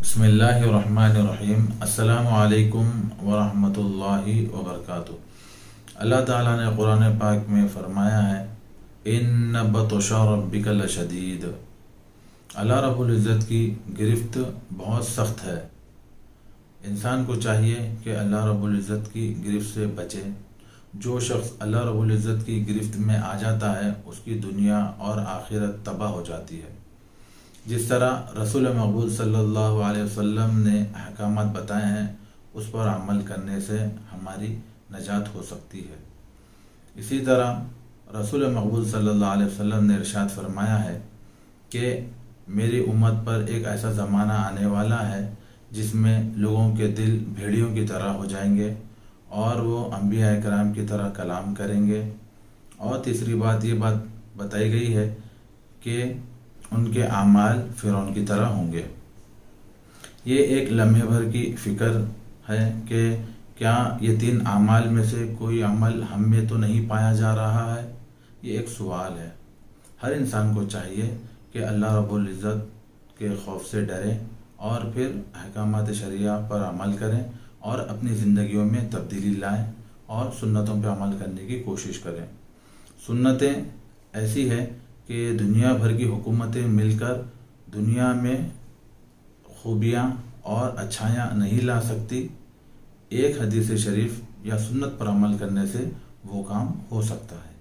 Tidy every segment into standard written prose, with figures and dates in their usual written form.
بسم اللہ الرحمن الرحیم۔ السلام علیکم ورحمۃ اللہ وبرکاتہ۔ اللہ تعالیٰ نے قرآن پاک میں فرمایا ہے، ان بطش ربک لشدید۔ اللہ رب العزت کی گرفت بہت سخت ہے۔ انسان کو چاہیے کہ اللہ رب العزت کی گرفت سے بچے۔ جو شخص اللہ رب العزت کی گرفت میں آ جاتا ہے اس کی دنیا اور آخرت تباہ ہو جاتی ہے۔ جس طرح رسول مقبول صلی اللہ علیہ وسلم نے احکامات بتائے ہیں اس پر عمل کرنے سے ہماری نجات ہو سکتی ہے۔ اسی طرح رسول مقبول صلی اللہ علیہ وسلم نے ارشاد فرمایا ہے کہ میری امت پر ایک ایسا زمانہ آنے والا ہے جس میں لوگوں کے دل بھیڑیوں کی طرح ہو جائیں گے اور وہ انبیاء کرام کی طرح کلام کریں گے۔ اور تیسری بات یہ بات بتائی گئی ہے کہ ان کے اعمال فرعون کی طرح ہوں گے۔ یہ ایک لمحے بھر کی فکر ہے کہ کیا یہ تین اعمال میں سے کوئی عمل ہم میں تو نہیں پایا جا رہا ہے؟ یہ ایک سوال ہے۔ ہر انسان کو چاہیے کہ اللہ رب العزت کے خوف سے ڈرے اور پھر احکامات شریعہ پر عمل کریں اور اپنی زندگیوں میں تبدیلی لائیں اور سنتوں پہ عمل کرنے کی کوشش کریں۔ سنتیں ایسی ہے کہ دنیا بھر کی حکومتیں مل کر دنیا میں خوبیاں اور اچھائیاں نہیں لا سکتی۔ ایک حدیث شریف یا سنت پر عمل کرنے سے وہ کام ہو سکتا ہے۔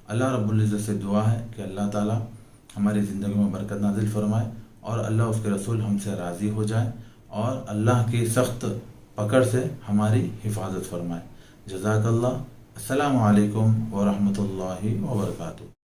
اللہ رب العزت سے دعا ہے کہ اللہ تعالیٰ ہماری زندگی میں برکت نازل فرمائے اور اللہ اس کے رسول ہم سے راضی ہو جائے اور اللہ کی سخت پکڑ سے ہماری حفاظت فرمائے۔ جزاک اللہ۔ السلام علیکم ورحمۃ اللہ وبرکاتہ۔